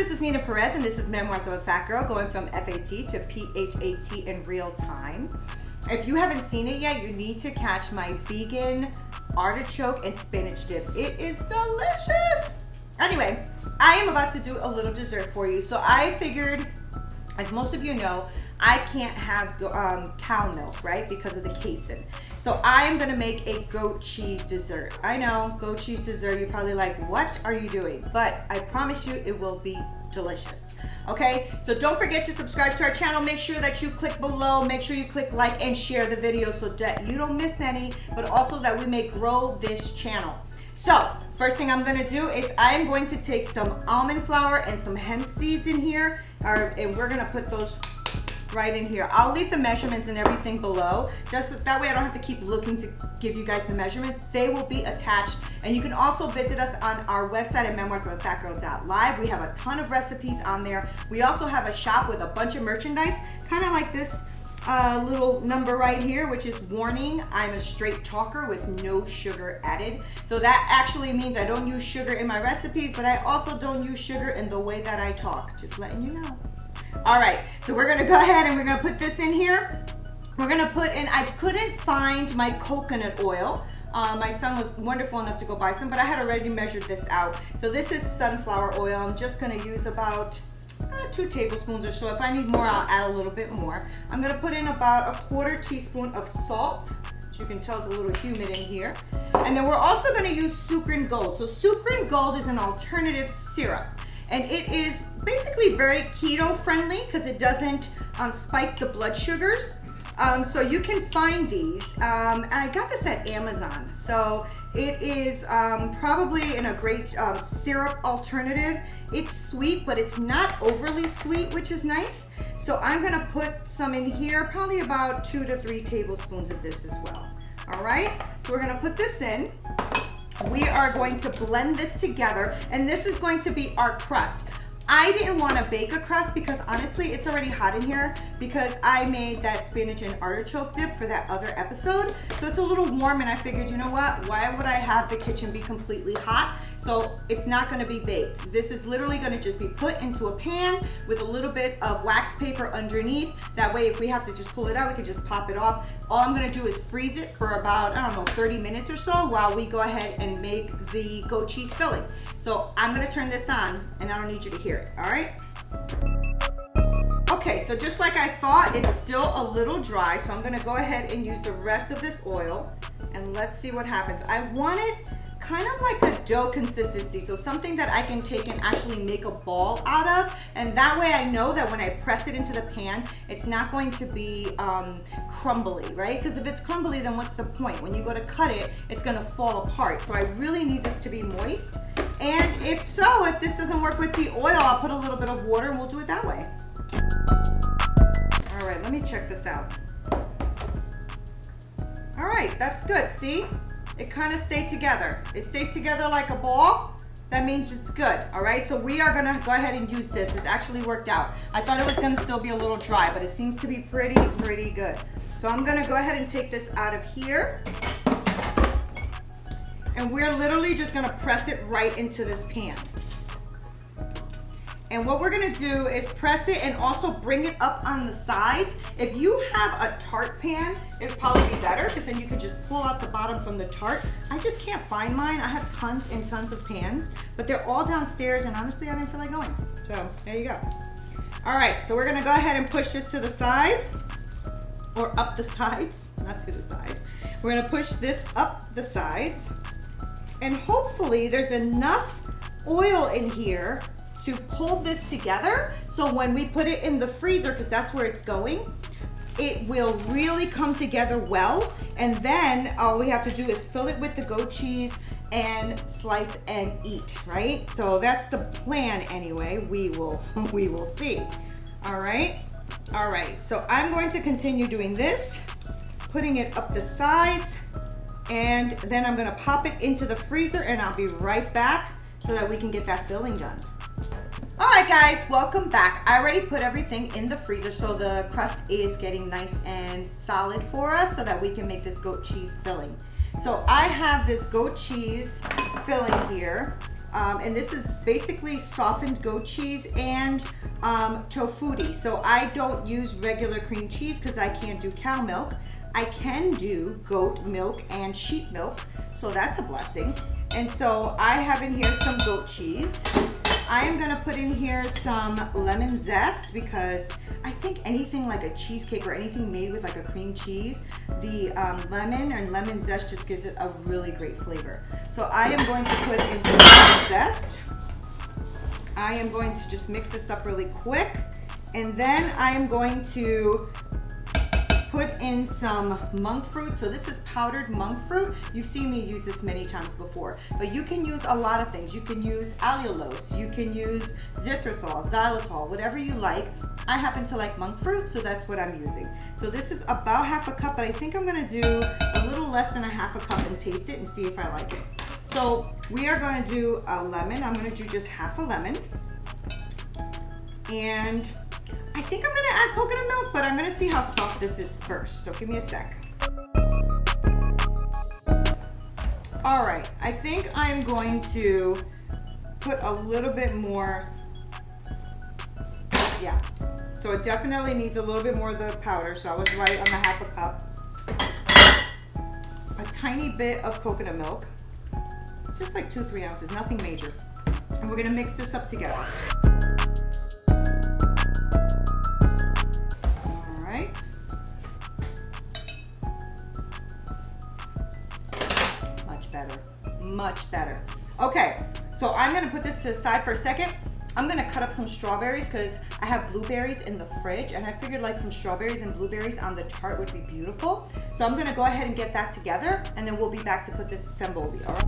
this is Nina Perez, and this is Memoirs of a Fat Girl, going from P.H.A.T to P.H.A.T in real time. If you haven't seen it yet, you need to catch my vegan artichoke and spinach dip. It is delicious. Anyway, I am about to do a little dessert for you. So I figured, as most of you know, I can't have cow milk, right? Because of the casein. So I am gonna make a goat cheese dessert. I know, goat cheese dessert, you're probably like, what are you doing? But I promise you it will be delicious. Okay, so don't forget to subscribe to our channel. Make sure that you click below. Make sure you click like and share the video so that you don't miss any, but also that we may grow this channel. So first thing I'm gonna do is I am going to take some almond flour and some hemp seeds in here, and we're gonna put those right in here. I'll leave the measurements and everything below, just so that way I don't have to keep looking to give you guys the measurements. They will be attached, and you can also visit us on our website at memoirsoffatgirl.live. We have a ton of recipes on there. We also have a shop with a bunch of merchandise, kind of like this little number right here, which is warning, I'm a straight talker with no sugar added. So that actually means I don't use sugar in my recipes, but I also don't use sugar in the way that I talk, just letting you know. All right, so we're gonna go ahead and we're gonna put this in here. We're gonna put in, I couldn't find my coconut oil. My son was wonderful enough to go buy some, but I had already measured this out. So this is sunflower oil. I'm just gonna use about 2 tablespoons or so. If I need more, I'll add a little bit more. I'm gonna put in about 1/4 teaspoon of salt. As you can tell, it's a little humid in here. And then we're also gonna use Sukrin Gold. So Sukrin Gold is an alternative syrup. And it is basically very keto friendly because it doesn't spike the blood sugars. So you can find these. And I got this at Amazon. So it is probably in a great syrup alternative. It's sweet, but it's not overly sweet, which is nice. So I'm gonna put some in here, probably about 2 to 3 tablespoons of this as well. All right, so we're gonna put this in. We are going to blend this together, and this is going to be our crust. I didn't want to bake a crust because honestly it's already hot in here because I made that spinach and artichoke dip for that other episode. So it's a little warm, and I figured, you know what, why would I have the kitchen be completely hot? So it's not going to be baked. This is literally going to just be put into a pan with a little bit of wax paper underneath. That way if we have to just pull it out, we can just pop it off. All I'm going to do is freeze it for about, I don't know, 30 minutes or so while we go ahead and make the goat cheese filling. So I'm going to turn this on, and I don't need you to hear it. All right. Okay, so just like I thought, it's still a little dry, so I'm gonna go ahead and use the rest of this oil, and let's see what happens. I want it kind of like a dough consistency, so something that I can take and actually make a ball out of, and that way I know that when I press it into the pan, it's not going to be crumbly, right? Because if it's crumbly, then what's the point? When you go to cut it, it's gonna fall apart. So I really need this to be moist. And if this doesn't work with the oil, I'll put a little bit of water and we'll do it that way. All right, let me check this out. All right, that's good, see? It kind of stayed together. It stays together like a ball. That means it's good, all right? So we are gonna go ahead and use this. It actually worked out. I thought it was gonna still be a little dry, but it seems to be pretty good. So I'm gonna go ahead and take this out of here. And we're literally just gonna press it right into this pan. And what we're gonna do is press it and also bring it up on the sides. If you have a Tart pan, it'd probably be better because then you could just pull out the bottom from the Tart. I just can't find mine. I have tons and tons of pans, but they're all downstairs, and honestly, I didn't feel like going. So there you go. All right, so we're gonna go ahead and push this to the side, or up the sides, not to the side. We're gonna push this up the sides, and hopefully there's enough oil in here to pull this together, so when we put it in the freezer, because that's where it's going, it will really come together well. And then all we have to do is fill it with the goat cheese and slice and eat, right? So that's the plan anyway. We will see. All right, so I'm going to continue doing this, putting it up the sides, and then I'm gonna pop it into the freezer, and I'll be right back so that we can get that filling done. All right, guys, welcome back. I already put everything in the freezer, so the crust is getting nice and solid for us so that we can make this goat cheese filling. So I have this goat cheese filling here. And this is basically softened goat cheese and tofu. So I don't use regular cream cheese because I can't do cow milk. I can do goat milk and sheep milk, so that's a blessing. And so I have in here some goat cheese. I am gonna put in here some lemon zest because I think anything like a cheesecake or anything made with like a cream cheese, the lemon and lemon zest just gives it a really great flavor. So I am going to put in some lemon zest. I am going to just mix this up really quick. And then I am going to put in some monk fruit. So this is powdered monk fruit. You've seen me use this many times before, but you can use a lot of things. You can use allulose, you can use erythritol, xylitol, whatever you like. I happen to like monk fruit, so that's what I'm using. So this is about half a cup, but I think I'm gonna do a little less than a half a cup and taste it and see if I like it. So we are gonna do a lemon. I'm gonna do just half a lemon. And I think I'm gonna add coconut milk, but I'm gonna see how soft this is first. So give me a sec. All right, I think I'm going to put a little bit more, yeah. So it definitely needs a little bit more of the powder, so I was right on the half a cup. A tiny bit of coconut milk, just like 2-3 ounces, nothing major. And we're gonna mix this up together. All right. Much better, much better. Okay, so I'm gonna put this to the side for a second. I'm gonna cut up some strawberries because I have blueberries in the fridge and I figured like some strawberries and blueberries on the tart would be beautiful. So I'm gonna go ahead and get that together and then we'll be back to put this assembly, all right?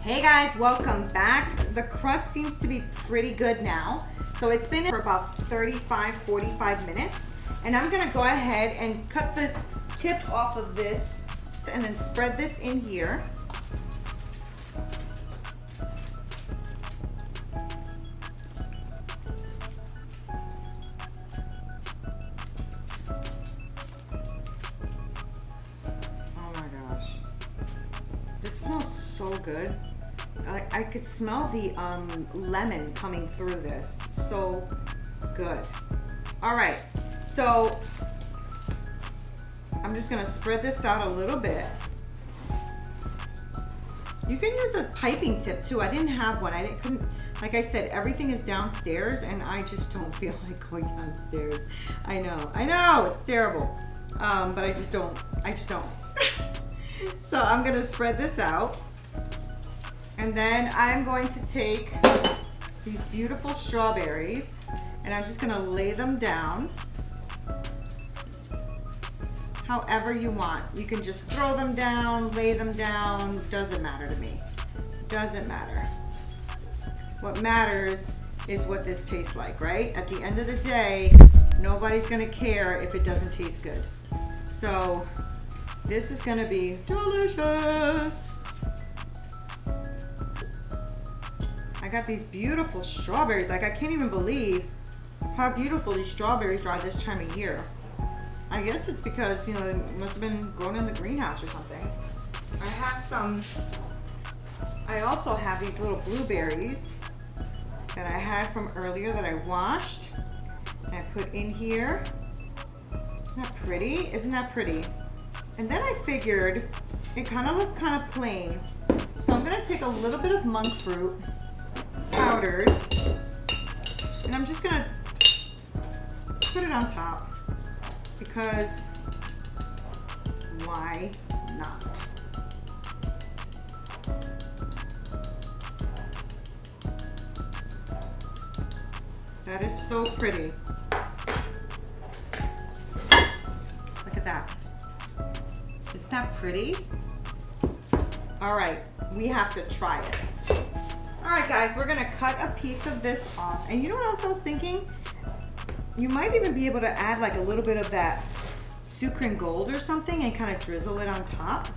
Hey guys, welcome back. The crust seems to be pretty good now. So it's been for about 35-45 minutes. And I'm gonna go ahead and cut this tip off of this and then spread this in here. Oh my gosh. This smells so good. I could smell the lemon coming through this. So good. All right, so I'm just gonna spread this out a little bit. You can use a piping tip too. I didn't have one. Couldn't, like I said, everything is downstairs and I just don't feel like going downstairs. I know, it's terrible. But I just don't. So I'm gonna spread this out. And then I'm going to take these beautiful strawberries and I'm just gonna lay them down however you want. You can just throw them down, lay them down, doesn't matter to me. Doesn't matter. What matters is what this tastes like, right? At the end of the day, nobody's gonna care if it doesn't taste good. So this is gonna be delicious. I got these beautiful strawberries. Like I can't even believe how beautiful these strawberries are this time of year. I guess it's because, you know, they must have been grown in the greenhouse or something. I also have these little blueberries that I had from earlier that I washed and I put in here. Isn't that pretty? Isn't that pretty? And then I figured it kind of looked kind of plain. So I'm gonna take a little bit of monk fruit, powdered, and I'm just gonna put it on top because why not? That is so pretty. Look at that. Isn't that pretty? All right, we have to try it. All All right, guys, we're gonna cut a piece of this off. And you know what else I was thinking? You might even be able to add like a little bit of that Sukrin Gold or something and kind of drizzle it on top.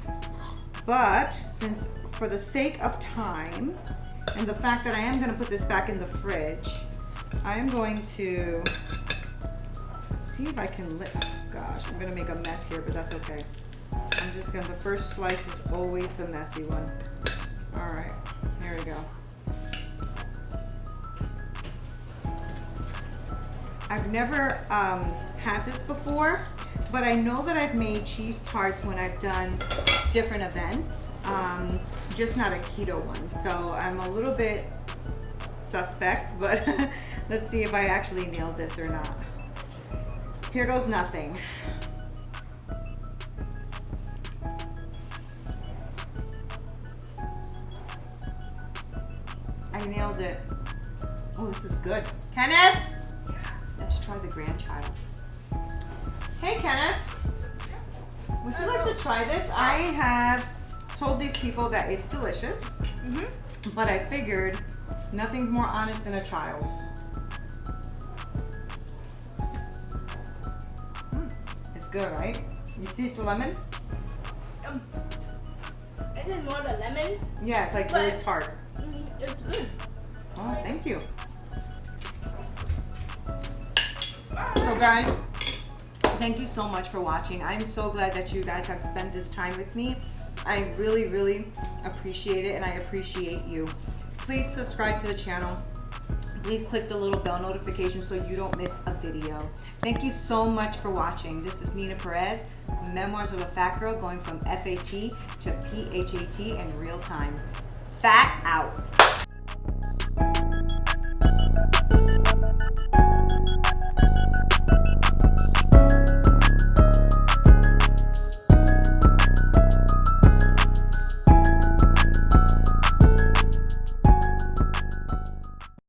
But since, for the sake of time and the fact that I am gonna put this back in the fridge, I am going to see if I can gosh, I'm gonna make a mess here, but that's okay. I'm just gonna, the first slice is always the messy one. All right, here we go. I've never had this before, but I know that I've made cheese tarts when I've done different events, just not a keto one. So I'm a little bit suspect, but let's see if I actually nailed this or not. Here goes nothing. I nailed it. Oh, this is good. Kenneth? Let's try the grandchild. Hey, Kenneth. Would you like to try this? I have told these people that it's delicious, but I figured nothing's more honest than a child. It's good, right? You see the lemon? It is more the lemon. Yeah, it's like really tart. It's good. Oh, thank you. So guys, thank you so much for watching. I'm so glad that you guys have spent this time with me. I really, really appreciate it, and I appreciate you. Please subscribe to the channel. Please click the little bell notification so you don't miss a video. Thank you so much for watching. This is Nina Perez, Memoirs of a Fat Girl, going from P.H.A.T to P.H.A.T in real time. Fat out.